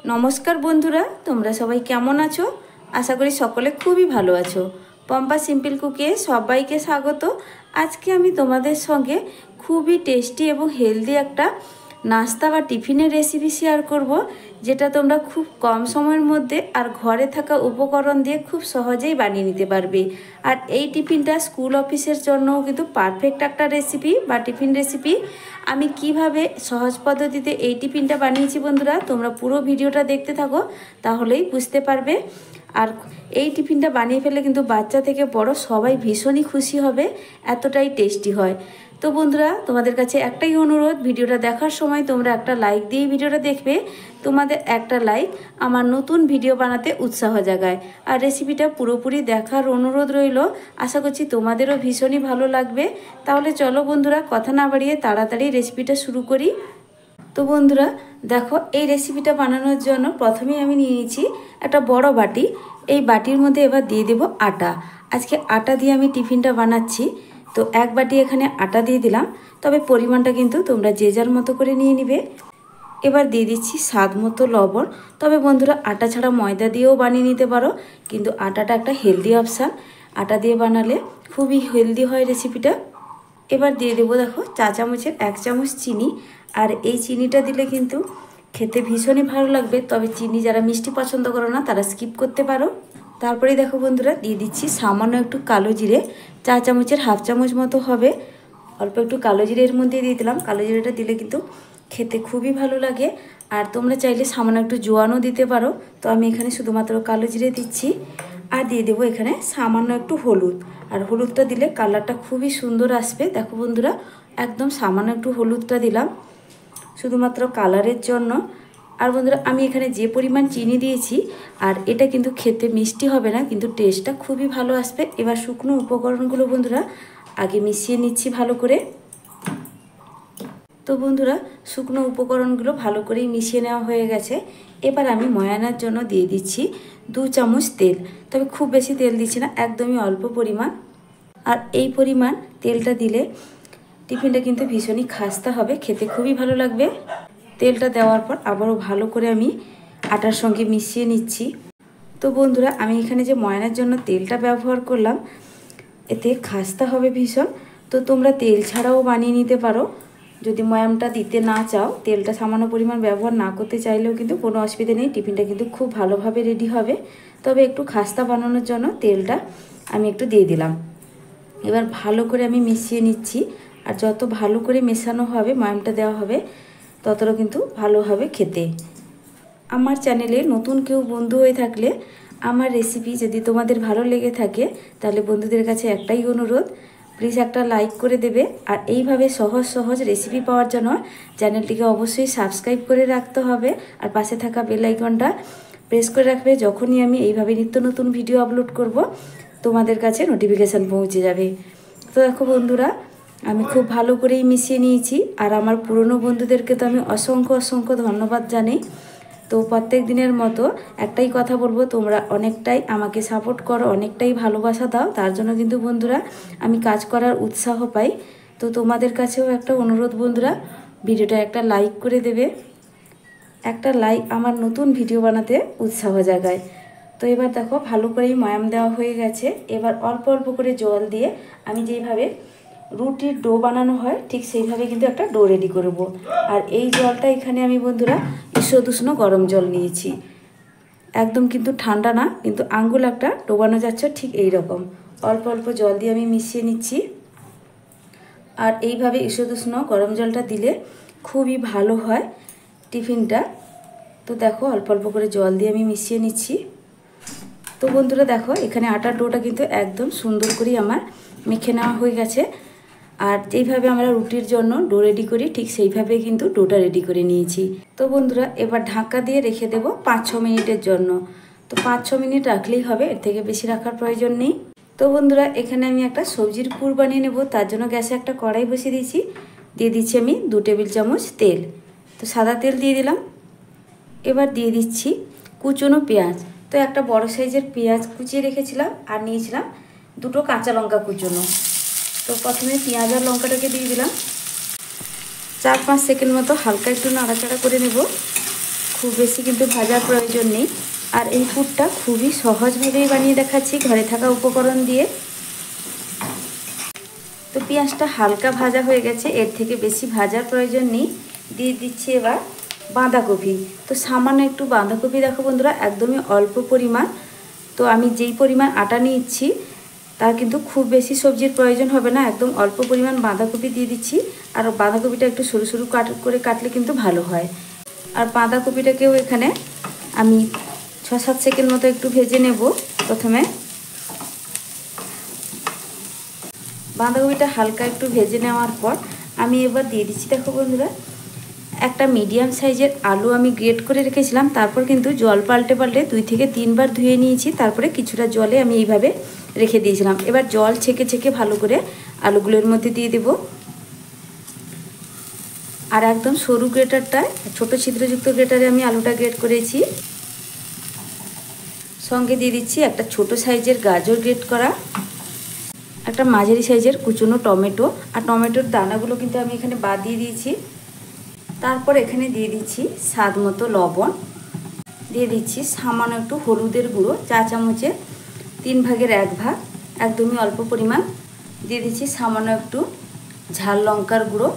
नमस्कार बंधुरा तोमरा सबाई केमन आछो। आशा करी सकले खूबी भालो आछो। पम्पा सिम्पल कुके सबाइके स्वागत। आज के आमी तोमादेर संगे खूबी टेस्टी एबं हेल्दी एकटा नास्ता बा टिफिनेर रेसिपि शेयर करब, जेटा तोमरा खूब कम समयेर मध्य और घरे थाका उपकरण दिए खूब सहजेई बानिये निते पारबे। और एई टिफिनटा स्कूल अफिसेर जन्य किन्तु पारफेक्ट एकटा रेसिपि बा टिफिन रेसिपि। आमी किभाबे सहज पद्धतिते एई टिफिनटा बानिয়েছি बंधुरा, तोमरा पुरो भिडियोटा देखते थाको ताहलेई बुझते पारबे। और এই টিফিনটা বানিয়ে ফেললে কিন্তু বাচ্চা থেকে বড় সবাই ভীষণই খুশি হবে, এতটাই টেস্টি হয়। তো বন্ধুরা তোমাদের কাছে একটাই অনুরোধ, ভিডিওটা দেখার সময় তোমরা একটা লাইক দিয়ে ভিডিওটা দেখবে। তোমাদের একটা লাইক আমার নতুন ভিডিও বানাতে উৎসাহ জাগায়। আর রেসিপিটা পুরোপুরি দেখার অনুরোধ রইল। আশা করছি তোমাদেরও ভীষণই ভালো লাগবে। তাহলে চলো বন্ধুরা কথা না বাড়িয়ে তাড়াতাড়ি রেসিপিটা শুরু করি। তো বন্ধুরা দেখো, এই রেসিপিটা বানানোর জন্য প্রথমেই আমি নিয়ে নিয়েছি একটা বড় বাটি। এই বাটির মধ্যে এবার দিয়ে দেব আটা। আজকে আটা দিয়ে আমি টিফিনটা বানাচ্ছি, তো এক বাটি এখানে আটা দিয়ে দিলাম। তবে পরিমাণটা কিন্তু তোমরা যে যার মতো করে নিয়ে নিবে। এবার দিয়ে দিচ্ছি স্বাদ মতো লবণ। তবে বন্ধুরা আটা ছাড়া ময়দা দিয়েও বানিয়ে নিতে পারো, কিন্তু আটাটা একটা হেলদি অপশান। আটা দিয়ে বানালে খুবই হেলদি হয় রেসিপিটা। এবার দিয়ে দেবো দেখো চা চামচের 1 চামচ চিনি। আর এই চিনিটা দিলে কিন্তু খেতে ভীষণই ভালো লাগবে। তবে চিনি যারা মিষ্টি পছন্দ করো না তারা স্কিপ করতে পারো। তারপরে দেখো বন্ধুরা দিয়ে দিচ্ছি সামান্য একটু কালো জিরে, চা চামচের 1/2 চামচ মতো হবে। অল্প একটু কালো জিরে এর মধ্যে দিয়ে দিলাম। কালো জিরেটা দিলে কিন্তু খেতে খুবই ভালো লাগে। আর তোমরা চাইলে সামান্য একটু জোয়ানও দিতে পারো, তো আমি এখানে শুধুমাত্র কালো জিরে দিচ্ছি। আর দিয়ে দেবো এখানে সামান্য একটু হলুদ। আর হলুদটা দিলে কালারটা খুবই সুন্দর আসবে। দেখো বন্ধুরা একদম সামান্য একটু হলুদটা দিলাম শুধুমাত্র কালারের জন্য। আর বন্ধুরা আমি এখানে যে পরিমাণ চিনি দিয়েছি, আর এটা কিন্তু খেতে মিষ্টি হবে না, কিন্তু টেস্টটা খুবই ভালো আসবে। এবার শুকনো উপকরণগুলো বন্ধুরা আগে মিশিয়ে নিচ্ছি ভালো করে। তো বন্ধুরা শুকনো উপকরণগুলো ভালো করেই মিশিয়ে নেওয়া হয়ে গেছে। এবার আমি ময়ানার জন্য দিয়ে দিচ্ছি 2 চামচ তেল। তবে খুব বেশি তেল দিচ্ছি না, একদমই অল্প পরিমাণ। আর এই পরিমাণ তেলটা দিলে টিফিনটা কিন্তু ভীষণই খাস্তা হবে, খেতে খুবই ভালো লাগবে। তেলটা দেওয়ার পর আবারও ভালো করে আমি আটার সঙ্গে মিশিয়ে নিচ্ছি। তো বন্ধুরা আমি এখানে যে ময়ানার জন্য তেলটা ব্যবহার করলাম, এতে খাস্তা হবে ভীষণ। তো তোমরা তেল ছাড়াও বানিয়ে নিতে পারো। যদি ময়ামটা দিতে না চাও, তেলটা সামান্য পরিমাণ ব্যবহার না করতে চাইলেও কিন্তু কোনো অসুবিধা নেই, টিফিনটা কিন্তু খুব ভালোভাবে রেডি হবে। তবে একটু খাস্তা বানানোর জন্য তেলটা আমি একটু দিয়ে দিলাম। এবার ভালো করে আমি মিশিয়ে নিচ্ছি। আর যত ভালো করে মেশানো হবে, ময়ামটা দেওয়া হবে, ততটা কিন্তু ভালো হবে খেতে। আমার চ্যানেলে নতুন কেউ বন্ধু হয়ে থাকলে আমার রেসিপি যদি তোমাদের ভালো লেগে থাকে, তাহলে বন্ধুদের কাছে একটাই অনুরোধ, প্লিজ একটা লাইক করে দেবে। আর এইভাবে সহজ সহজ রেসিপি পাওয়ার জন্য চ্যানেলটিকে অবশ্যই সাবস্ক্রাইব করে রাখতে হবে। আর পাশে থাকা বেল আইকনটা প্রেস করে রাখবে। যখনই আমি এইভাবে নিত্য নতুন ভিডিও আপলোড করব, তোমাদের কাছে নোটিফিকেশান পৌঁছে যাবে। তো দেখো বন্ধুরা আমি খুব ভালো করেই মিশিয়ে নিয়েছি। আর আমার পুরনো বন্ধুদেরকে তো আমি অসংখ্য অসংখ্য ধন্যবাদ জানাই। তো প্রত্যেক দিনের মতো একটাই কথা বলবো, তোমরা অনেকটাই আমাকে সাপোর্ট করো, অনেকটাই ভালোবাসা দাও। তার জন্য কিন্তু বন্ধুরা আমি কাজ করার উৎসাহ পাই। তো তোমাদের কাছেও একটা অনুরোধ বন্ধুরা, ভিডিওটা একটা লাইক করে দেবে। একটা লাইক আমার নতুন ভিডিও বানাতে উৎসাহ জাগায়। তো এবার দেখো ভালো করেই ময়াম দেওয়া হয়ে গেছে। এবার অল্প অল্প করে জল দিয়ে আমি যেইভাবে রুটির ডো বানানো হয় ঠিক সেইভাবে কিন্তু একটা ডো রেডি করব। আর এই জলটা এখানে আমি বন্ধুরা ঈষদুষ্ণ গরম জল নিয়েছি, একদম কিন্তু ঠান্ডা না, কিন্তু আঙ্গুল একটা ডোবানো যাচ্ছে ঠিক এই রকম। অল্প অল্প জল দিয়ে আমি মিশিয়ে নিচ্ছি। আর এইভাবে ঈষদুষ্ণ গরম জলটা দিলে খুবই ভালো হয় টিফিনটা। তো দেখো অল্প অল্প করে জল দিয়ে আমি মিশিয়ে নিচ্ছি। তো বন্ধুরা দেখো এখানে আটার ডোটা কিন্তু একদম সুন্দর করেই আমার মেখে নেওয়া হয়ে গেছে। আর যেইভাবে আমরা রুটির জন্য ডো রেডি করি ঠিক সেইভাবে কিন্তু ডোটা রেডি করে নিয়েছি। তো বন্ধুরা এবার ঢাকা দিয়ে রেখে দেবো 5-6 মিনিটের জন্য। তো 5-6 মিনিট রাখলেই হবে, এর থেকে বেশি রাখার প্রয়োজন নেই। তো বন্ধুরা এখানে আমি একটা সবজির পুর বানিয়ে নেব। তার জন্য গ্যাসে একটা কড়াই বসিয়ে দিয়েছি। দিয়ে দিচ্ছি আমি 2 টেবিল চামচ তেল। তো সাদা তেল দিয়ে দিলাম। এবার দিয়ে দিচ্ছি কুচনো পেঁয়াজ। তো একটা বড় সাইজের পেঁয়াজ কুচিয়ে রেখেছিলাম। আর নিয়েছিলাম 2টো কাঁচা লঙ্কা কুচনো। তো প্রথমে পেঁয়াজ আর লঙ্কাটাকে দিয়ে দিলাম। 4-5 সেকেন্ড মতো হালকা একটু নাড়াচাড়া করে নেব। খুব বেশি কিন্তু ভাজার প্রয়োজন নেই। আর এই পুরটা খুবই সহজভাবেই বানিয়ে দেখাচ্ছি ঘরে থাকা উপকরণ দিয়ে। তো পেঁয়াজটা হালকা ভাজা হয়ে গেছে, এর থেকে বেশি ভাজার প্রয়োজন নেই। দিয়ে দিচ্ছি এবার বাঁধাকপি। তো সামান্য একটু বাঁধাকপি দেখো বন্ধুরা, একদমই অল্প পরিমাণ। তো আমি যেই পরিমাণ আটা নিচ্ছি তার কিন্তু খুব বেশি সবজির প্রয়োজন হবে না, একদম অল্প পরিমাণ বাঁধাকপি দিয়ে দিচ্ছি। আর বাঁধাকপিটা একটু সরু সরু করে কাটলে কিন্তু ভালো হয়। আর বাঁধাকপিটাকেও এখানে আমি 6-7 সেকেন্ড মতো একটু ভেজে নেব। প্রথমে বাঁধাকপিটা হালকা একটু ভেজে নেওয়ার পর আমি এবার দিয়ে দিচ্ছি, দেখো বন্ধুরা, একটা মিডিয়াম সাইজের আলু আমি গ্রেট করে রেখেছিলাম। তারপর কিন্তু জল পাল্টে 2 থেকে 3 বার ধুয়ে নিয়েছি। তারপরে কিছুটা জলে আমি এইভাবে রেখে দিয়েছিলাম। এবার জল ছেঁকে ভালো করে আলুগুলোর মধ্যে দিয়ে দেব। আর একদম সরু গ্রেটারটায়, ছোট ছিদ্রযুক্ত গ্রেটারে আমি আলুটা গ্রেট করেছি। সঙ্গে দিয়ে দিচ্ছি একটা ছোট সাইজের গাজর গ্রেট করা, একটা মাঝারি সাইজের কুচনো টমেটো। আর টমেটোর দানাগুলো কিন্তু আমি এখানে বাদ দিয়ে দিয়েছি। তারপর এখানে দিয়ে দিচ্ছি স্বাদ মতো লবণ, দিয়ে দিচ্ছি সামান্য একটু হলুদের গুঁড়ো, চা চামচের 3 ভাগের 1 ভাগ, একদমই অল্প পরিমাণ। দিয়ে দিচ্ছি সামান্য একটু ঝাল লঙ্কার গুঁড়ো।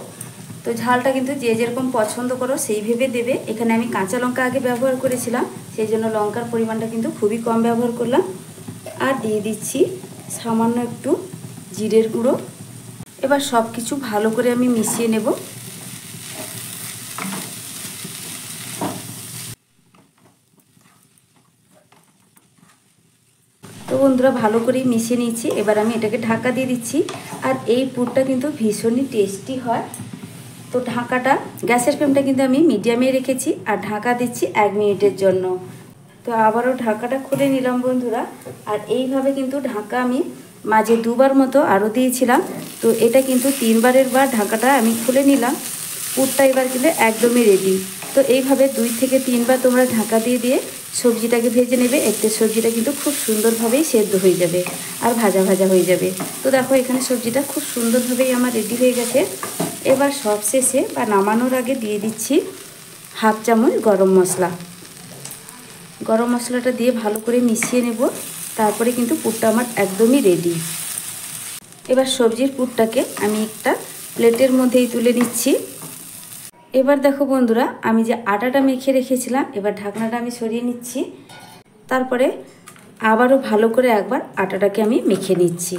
তো ঝালটা কিন্তু যে যেরকম পছন্দ করো সেই ভেবে দেবে। এখানে আমি কাঁচা লঙ্কা আগে ব্যবহার করেছিলাম, সেই জন্য লঙ্কার পরিমাণটা কিন্তু খুবই কম ব্যবহার করলাম। আর দিয়ে দিচ্ছি সামান্য একটু জিরের গুঁড়ো। এবার সব কিছু ভালো করে আমি মিশিয়ে নেব। তো বন্ধুরা ভালো করেই মিশিয়ে নিয়েছি। এবার আমি এটাকে ঢাকা দিয়ে দিচ্ছি। আর এই পুরটা কিন্তু ভীষণই টেস্টি হয়। তো ঢাকাটা, গ্যাসের ফ্লেমটা কিন্তু আমি মিডিয়ামে রেখেছি। আর ঢাকা দিচ্ছি 1 মিনিটের জন্য। তো আবারও ঢাকাটা খুলে নিলাম বন্ধুরা। আর এইভাবে কিন্তু ঢাকা আমি মাঝে 2 বার মতো আরও দিয়েছিলাম। তো এটা কিন্তু 3 বারের বার ঢাকাটা আমি খুলে নিলাম। পুরটা এবার কিন্তু একদমই রেডি। তো এইভাবে 2 থেকে 3 বার তোমরা ঢাকা দিয়ে সবজিটাকে ভেজে নেবে। এতে সবজিটা কিন্তু খুব সুন্দরভাবেই সেদ্ধ হয়ে যাবে আর ভাজা ভাজা হয়ে যাবে। তো দেখো এখানে সবজিটা খুব সুন্দরভাবেই আমার রেডি হয়ে গেছে। এবার সব শেষে বা নামানোর আগে দিয়ে দিচ্ছি 1/2 চামচ গরম মশলা। গরম মশলাটা দিয়ে ভালো করে মিশিয়ে নেব। তারপরে কিন্তু পুরটা আমার একদমই রেডি। এবার সবজির পুরটাকে আমি একটা প্লেটের মধ্যেই তুলে নিচ্ছি। এবার দেখো বন্ধুরা, আমি যে আটাটা মেখে রেখেছিলাম, এবার ঢাকনাটা আমি সরিয়ে নিচ্ছি। তারপরে আবারও ভালো করে একবার আটাটাকে আমি মেখে নিচ্ছি।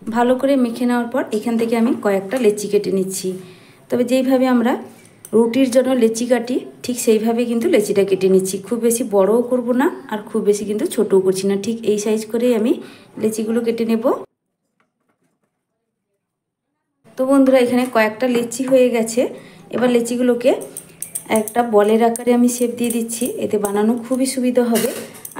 ভালো করে মেখে নেওয়ার পর এখান থেকে আমি কয়েকটা লেচি কেটে নিচ্ছি। তবে যেইভাবে আমরা রুটির জন্য লেচি কাটি ঠিক সেইভাবে কিন্তু লেচিটা কেটে নিচ্ছি। খুব বেশি বড়ও করব না আর খুব বেশি কিন্তু ছোটও করছি না, ঠিক এই সাইজ করেই আমি লেচিগুলো কেটে নেব। তো বন্ধুরা এখানে কয়েকটা লেচি হয়ে গেছে। এবার লেচিগুলোকে একটা বলের আকারে আমি শেপ দিয়ে দিচ্ছি, এতে বানানো খুবই সুবিধা হবে।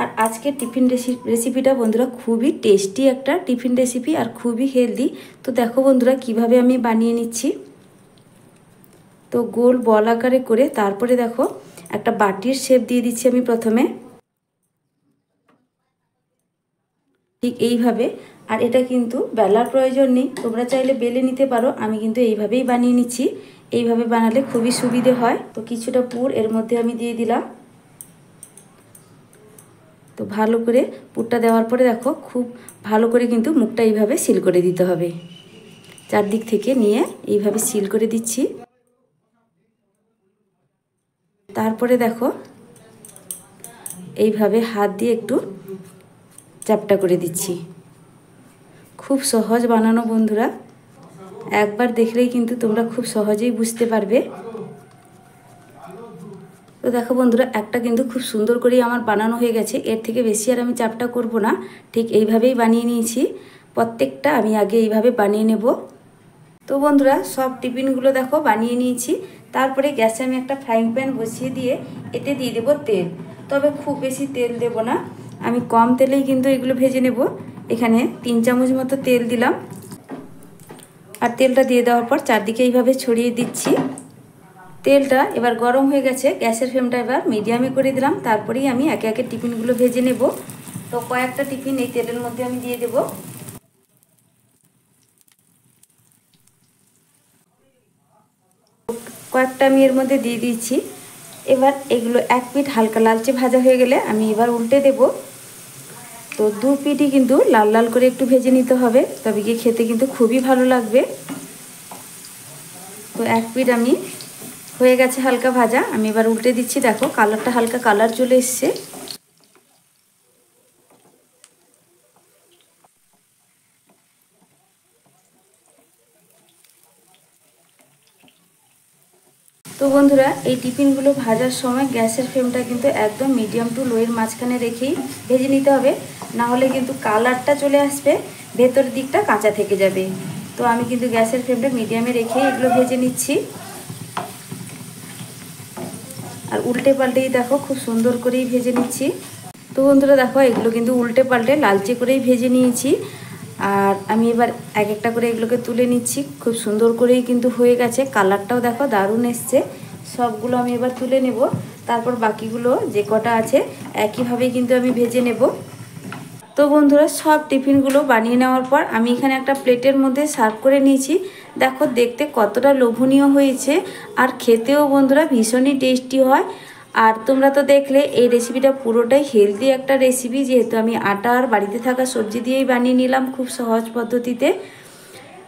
আর আজকের টিফিন রেসিপিটা বন্ধুরা খুবই টেস্টি একটা টিফিন রেসিপি আর খুবই হেলদি। তো দেখো বন্ধুরা কিভাবে আমি বানিয়ে নিচ্ছি। তো গোল বল আকারে করে তারপরে দেখো একটা বাটির শেপ দিয়ে দিচ্ছি আমি প্রথমে, ঠিক এইভাবে। আর এটা কিন্তু বেলার প্রয়োজন নেই, তোমরা চাইলে বেলে নিতে পারো। আমি কিন্তু এইভাবেই বানিয়ে নিচ্ছি। এইভাবে বানালে খুবই সুবিধে হয়। তো কিছুটা পুর এর মধ্যে আমি দিয়ে দিলাম। তো ভালো করে পুরটা দেওয়ার পরে দেখো খুব ভালো করে কিন্তু মুখটা এইভাবে সিল করে দিতে হবে। চারদিক থেকে নিয়ে এইভাবে সিল করে দিচ্ছি। তারপরে দেখো এইভাবে হাত দিয়ে একটু চ্যাপটা করে দিচ্ছি। খুব সহজ বানানো বন্ধুরা, একবার দেখলেই কিন্তু তোমরা খুব সহজেই বুঝতে পারবে। তো দেখো বন্ধুরা একটা কিন্তু খুব সুন্দর করেই আমার বানানো হয়ে গেছে। এর থেকে বেশি আর আমি চাপটা করব না, ঠিক এইভাবেই বানিয়ে নিয়েছি। প্রত্যেকটা আমি আগে এইভাবে বানিয়ে নেব। তো বন্ধুরা সব টিফিনগুলো দেখো বানিয়ে নিয়েছি। তারপরে গ্যাসে আমি একটা ফ্রাইং প্যান বসিয়ে দিয়ে এতে দিয়ে দেবো তেল। তবে খুব বেশি তেল দেব না, আমি কম তেলেই কিন্তু এগুলো ভেজে নেব। এখানে 3 চামচ মতো তেল দিলাম। আর তেলটা দিয়ে দেওয়ার পর চারদিকে এইভাবে ছড়িয়ে দিচ্ছি। তেলটা এবার গরম হয়ে গেছে, গ্যাসের ফ্লেমটা এবার মিডিয়ামে করে দিলাম। তারপরেই আমি একে একে টিফিনগুলো ভেজে নেব। তো কয়েকটা টিফিন এই তেলের মধ্যে আমি দিয়ে দেব। কয়েকটা আমি এর মধ্যে দিয়ে দিচ্ছি। এবার এগুলো এক পিঠ হালকা লালচে ভাজা হয়ে গেলে আমি এবার উল্টে দেব। তো দু পিঠই কিন্তু লাল লাল করে একটু ভেজে নিতে হবে, তবে কি খেতে কিন্তু খুবই ভালো লাগবে। তো এক পিঠ আমি হয়ে গেছে হালকা ভাজা, আমি এবার উল্টে দিচ্ছি। দেখো কালারটা হালকা কালার চলে এসছে। তো বন্ধুরা, এই টিফিনগুলো ভাজার সময় গ্যাসের ফ্লেমটা কিন্তু একদম মিডিয়াম টু লোয়ের মাঝখানে রেখেই ভেজে নিতে হবে, না হলে কিন্তু কালারটা চলে আসবে, ভেতরের দিকটা কাঁচা থেকে যাবে। তো আমি কিন্তু গ্যাসের ফ্লেমটা মিডিয়ামে রেখেই এগুলো ভেজে নিচ্ছি। আর উল্টে পাল্টেই দেখো খুব সুন্দর করেই ভেজে নিচ্ছি। তো বন্ধুরা দেখো, এগুলো কিন্তু উল্টে পাল্টে লালচে করেই ভেজে নিয়েছি। আর আমি এবার এক একটা করে এগুলোকে তুলে নিচ্ছি। খুব সুন্দর করেই কিন্তু হয়ে গেছে, কালারটাও দেখো দারুণ এসছে। সবগুলো আমি এবার তুলে নেব, তারপর বাকিগুলো যে কটা আছে একইভাবেই কিন্তু আমি ভেজে নেব। তো বন্ধুরা, সব টিফিনগুলো বানিয়ে নেওয়ার পর আমি এখানে একটা প্লেটের মধ্যে সার্ভ করে নিয়েছি। দেখো দেখতে কতটা লোভনীয় হয়েছে, আর খেতেও বন্ধুরা ভীষণই টেস্টি হয়। আর তোমরা তো দেখলে এই রেসিপিটা পুরোটাই হেলদি একটা রেসিপি, যেহেতু আমি আটা আর বাড়িতে থাকা সবজি দিয়েই বানিয়ে নিলাম খুব সহজ পদ্ধতিতে।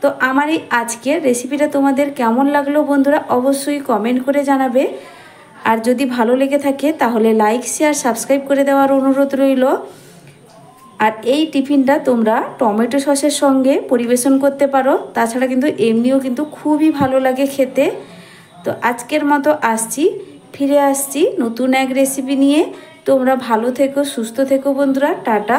তো আমার এই আজকের রেসিপিটা তোমাদের কেমন লাগলো বন্ধুরা, অবশ্যই কমেন্ট করে জানাবে। আর যদি ভালো লেগে থাকে তাহলে লাইক, শেয়ার, সাবস্ক্রাইব করে দেওয়ার অনুরোধ রইল। আর এই টিফিনটা তোমরা টমেটো সসের সঙ্গে পরিবেশন করতে পারো, তাছাড়া কিন্তু এমনিও কিন্তু খুবই ভালো লাগে খেতে। তো আজকের মতো ফিরে আসছি নতুন এক রেসিপি নিয়ে। তোমরা ভালো থেকো, সুস্থ থেকো বন্ধুরা, টাটা।